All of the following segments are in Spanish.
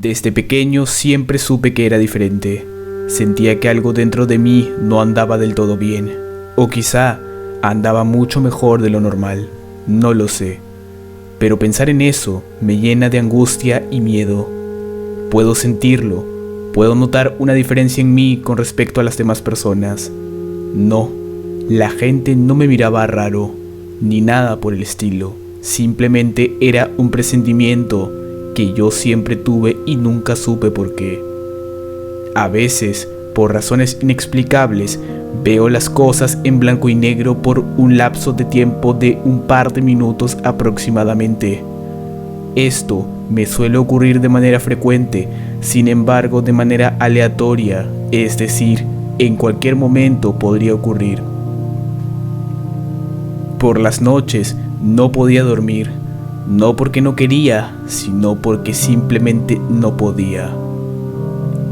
Desde pequeño siempre supe que era diferente. Sentía que algo dentro de mí no andaba del todo bien, o quizá andaba mucho mejor de lo normal, no lo sé. Pero pensar en eso me llena de angustia y miedo. Puedo sentirlo, puedo notar una diferencia en mí con respecto a las demás personas. No, la gente no me miraba raro, ni nada por el estilo. Simplemente era un presentimiento que yo siempre tuve y nunca supe por qué. A veces, por razones inexplicables, veo las cosas en blanco y negro por un lapso de tiempo de un par de minutos aproximadamente. Esto me suele ocurrir de manera frecuente, sin embargo de manera aleatoria, es decir, en cualquier momento podría ocurrir. Por las noches no podía dormir, no porque no quería, sino porque simplemente no podía.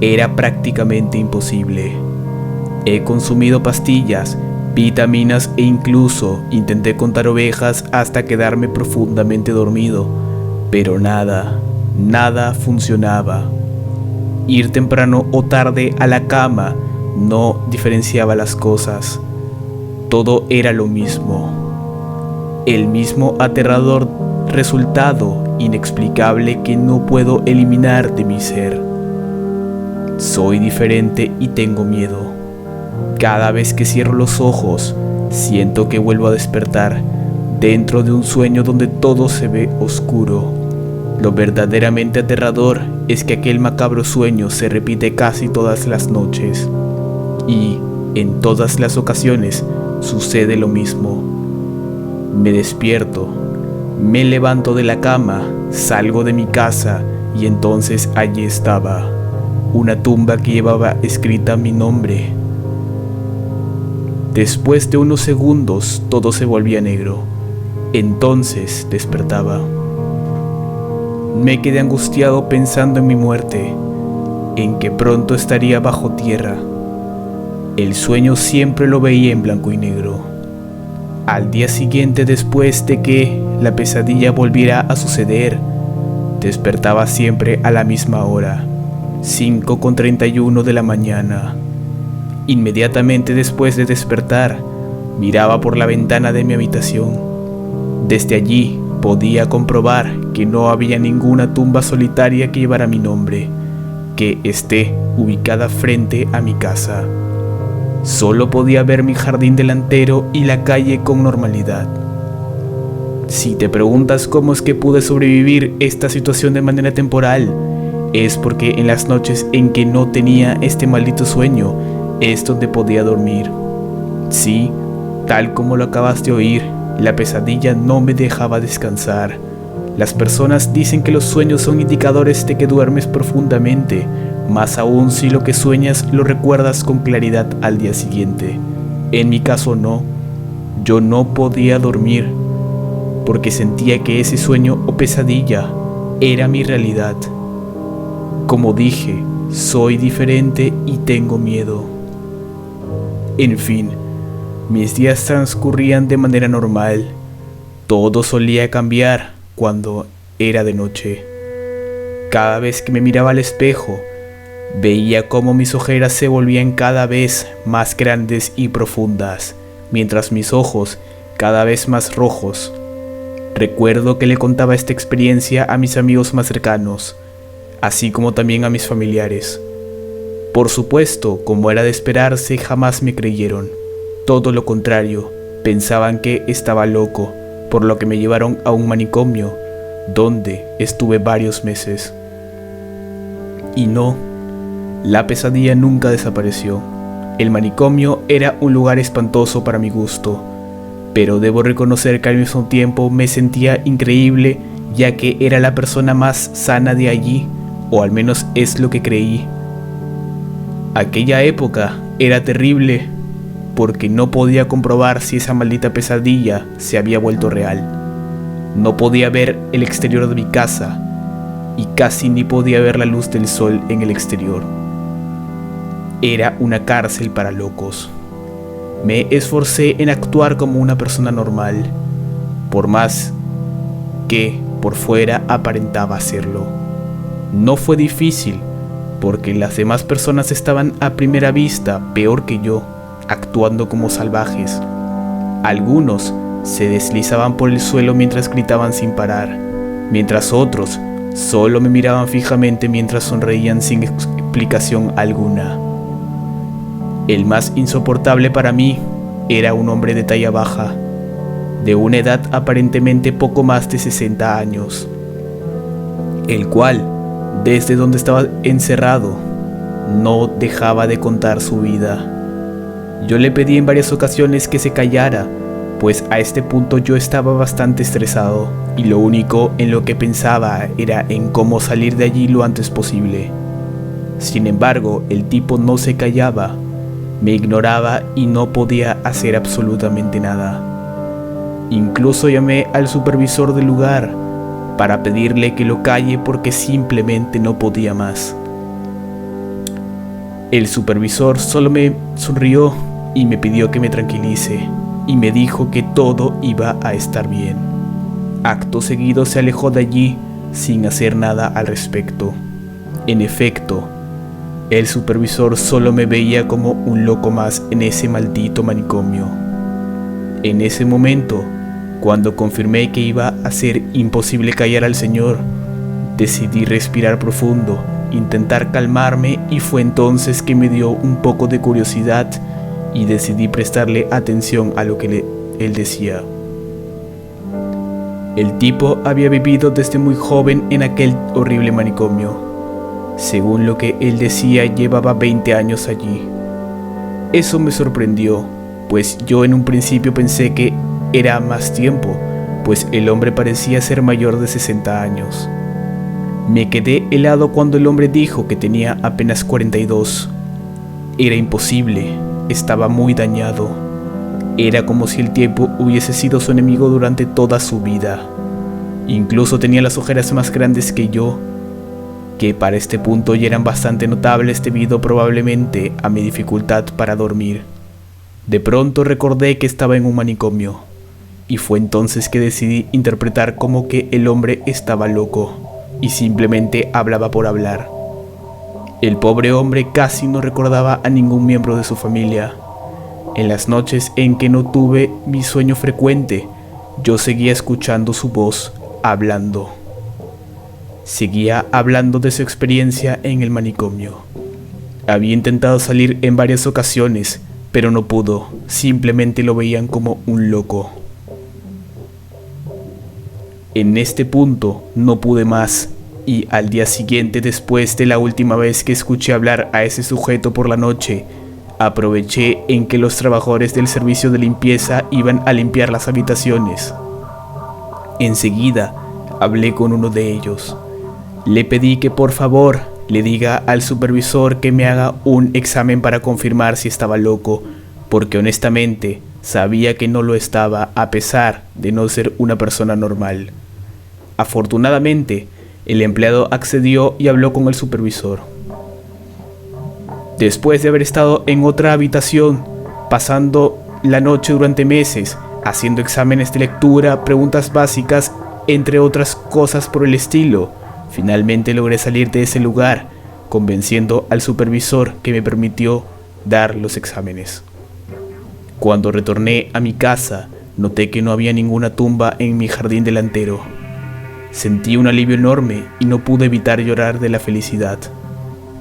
Era prácticamente imposible. He consumido pastillas, vitaminas e incluso intenté contar ovejas hasta quedarme profundamente dormido, pero nada funcionaba. Ir temprano o tarde a la cama no diferenciaba las cosas. Todo era lo mismo. El mismo aterrador resultado inexplicable que no puedo eliminar de mi ser. Soy diferente y tengo miedo. Cada vez que cierro los ojos, siento que vuelvo a despertar dentro de un sueño donde todo se ve oscuro. Lo verdaderamente aterrador es que aquel macabro sueño se repite casi todas las noches. Y en todas las ocasiones sucede lo mismo. Me despierto, me levanto de la cama, salgo de mi casa y entonces allí estaba, una tumba que llevaba escrita mi nombre. Después de unos segundos todo se volvía negro. Entonces despertaba. Me quedé angustiado pensando en mi muerte, en que pronto estaría bajo tierra. El sueño siempre lo veía en blanco y negro. Al día siguiente, después de que la pesadilla volviera a suceder, despertaba siempre a la misma hora, 5:31 de la mañana. Inmediatamente después de despertar, miraba por la ventana de mi habitación. Desde allí podía comprobar que no había ninguna tumba solitaria que llevara mi nombre, que esté ubicada frente a mi casa. Solo podía ver mi jardín delantero y la calle con normalidad. Si te preguntas cómo es que pude sobrevivir esta situación de manera temporal, es porque en las noches en que no tenía este maldito sueño, es donde podía dormir. Sí, tal como lo acabas de oír, la pesadilla no me dejaba descansar. Las personas dicen que los sueños son indicadores de que duermes profundamente, más aún si lo que sueñas lo recuerdas con claridad al día siguiente. En mi caso no, yo no podía dormir, porque sentía que ese sueño o pesadilla era mi realidad. Como dije, soy diferente y tengo miedo. En fin, mis días transcurrían de manera normal. Todo solía cambiar cuando era de noche. Cada vez que me miraba al espejo, veía cómo mis ojeras se volvían cada vez más grandes y profundas, mientras mis ojos cada vez más rojos. Recuerdo que le contaba esta experiencia a mis amigos más cercanos, así como también a mis familiares. Por supuesto, como era de esperarse, jamás me creyeron. Todo lo contrario, pensaban que estaba loco, por lo que me llevaron a un manicomio, donde estuve varios meses. Y no, la pesadilla nunca desapareció. El manicomio era un lugar espantoso para mi gusto, pero debo reconocer que al mismo tiempo me sentía increíble, ya que era la persona más sana de allí, o al menos es lo que creí. Aquella época era terrible, porque no podía comprobar si esa maldita pesadilla se había vuelto real. No podía ver el exterior de mi casa, y casi ni podía ver la luz del sol en el exterior. Era una cárcel para locos. Me esforcé en actuar como una persona normal, por más que por fuera aparentaba hacerlo. No fue difícil, porque las demás personas estaban a primera vista peor que yo, actuando como salvajes. Algunos se deslizaban por el suelo mientras gritaban sin parar, mientras otros solo me miraban fijamente mientras sonreían sin explicación alguna. El más insoportable para mí era un hombre de talla baja, de una edad aparentemente poco más de 60 años, el cual, desde donde estaba encerrado, no dejaba de contar su vida. Yo le pedí en varias ocasiones que se callara, pues a este punto yo estaba bastante estresado y lo único en lo que pensaba era en cómo salir de allí lo antes posible. Sin embargo, el tipo no se callaba, me ignoraba y no podía hacer absolutamente nada. Incluso llamé al supervisor del lugar para pedirle que lo calle porque simplemente no podía más. El supervisor solo me sonrió y me pidió que me tranquilice y me dijo que todo iba a estar bien. Acto seguido se alejó de allí sin hacer nada al respecto. En efecto, el supervisor solo me veía como un loco más en ese maldito manicomio. En ese momento, cuando confirmé que iba a ser imposible callar al señor, decidí respirar profundo, intentar calmarme y fue entonces que me dio un poco de curiosidad y decidí prestarle atención a lo que él decía. El tipo había vivido desde muy joven en aquel horrible manicomio. Según lo que él decía, llevaba 20 años allí. Eso me sorprendió, pues yo en un principio pensé que era más tiempo, pues el hombre parecía ser mayor de 60 años. Me quedé helado cuando el hombre dijo que tenía apenas 42. Era imposible, estaba muy dañado. Era como si el tiempo hubiese sido su enemigo durante toda su vida. Incluso tenía las ojeras más grandes que yo, que para este punto ya eran bastante notables debido probablemente a mi dificultad para dormir. De pronto recordé que estaba en un manicomio, y fue entonces que decidí interpretar como que el hombre estaba loco, y simplemente hablaba por hablar. El pobre hombre casi no recordaba a ningún miembro de su familia. En las noches en que no tuve mi sueño frecuente, yo seguía escuchando su voz, hablando. Seguía hablando de su experiencia en el manicomio. Había intentado salir en varias ocasiones, pero no pudo, simplemente lo veían como un loco. En este punto no pude más, y al día siguiente, después de la última vez que escuché hablar a ese sujeto por la noche, aproveché en que los trabajadores del servicio de limpieza iban a limpiar las habitaciones. Enseguida hablé con uno de ellos. Le pedí que por favor le diga al supervisor que me haga un examen para confirmar si estaba loco, porque honestamente sabía que no lo estaba a pesar de no ser una persona normal. Afortunadamente, el empleado accedió y habló con el supervisor. Después de haber estado en otra habitación, pasando la noche durante meses, haciendo exámenes de lectura, preguntas básicas, entre otras cosas por el estilo, finalmente logré salir de ese lugar, convenciendo al supervisor que me permitió dar los exámenes. Cuando retorné a mi casa, noté que no había ninguna tumba en mi jardín delantero. Sentí un alivio enorme y no pude evitar llorar de la felicidad.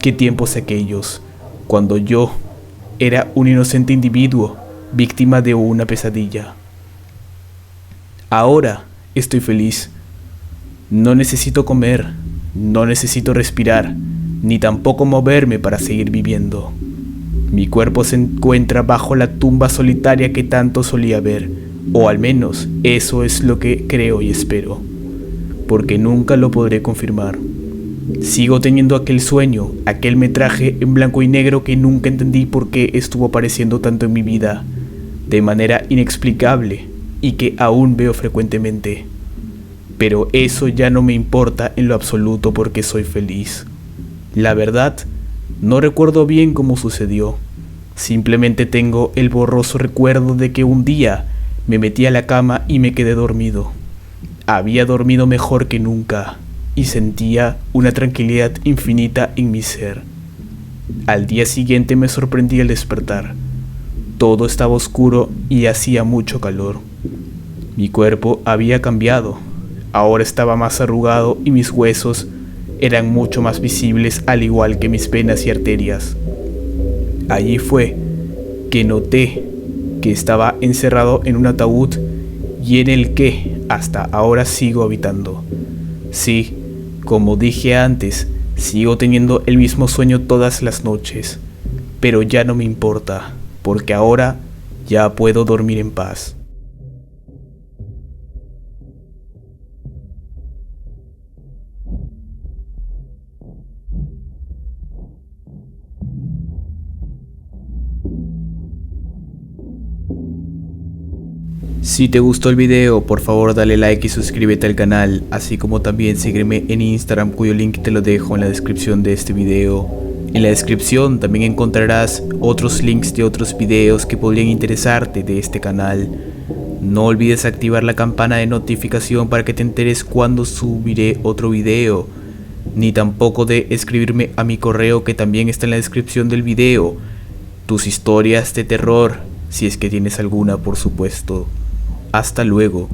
¿Qué tiempos aquellos, cuando yo era un inocente individuo, víctima de una pesadilla? Ahora estoy feliz. No necesito comer, no necesito respirar, ni tampoco moverme para seguir viviendo. Mi cuerpo se encuentra bajo la tumba solitaria que tanto solía ver, o al menos eso es lo que creo y espero, porque nunca lo podré confirmar. Sigo teniendo aquel sueño, aquel metraje en blanco y negro que nunca entendí por qué estuvo apareciendo tanto en mi vida, de manera inexplicable, y que aún veo frecuentemente. Pero eso ya no me importa en lo absoluto porque soy feliz. La verdad, no recuerdo bien cómo sucedió. Simplemente tengo el borroso recuerdo de que un día me metí a la cama y me quedé dormido. Había dormido mejor que nunca. y sentía una tranquilidad infinita en mi ser. Al día siguiente me sorprendí al despertar. Todo estaba oscuro y hacía mucho calor. Mi cuerpo había cambiado. Ahora estaba más arrugado y mis huesos eran mucho más visibles, al igual que mis venas y arterias. Allí fue que noté que estaba encerrado en un ataúd y en el que hasta ahora sigo habitando. Sí, como dije antes, sigo teniendo el mismo sueño todas las noches, pero ya no me importa, porque ahora ya puedo dormir en paz. Si te gustó el video, por favor dale like y suscríbete al canal, así como también sígueme en Instagram, cuyo link te lo dejo en la descripción de este video. En la descripción también encontrarás otros links de otros videos que podrían interesarte de este canal. No olvides activar la campana de notificación para que te enteres cuando subiré otro video, ni tampoco de escribirme a mi correo que también está en la descripción del video. Tus historias de terror, si es que tienes alguna, por supuesto. Hasta luego.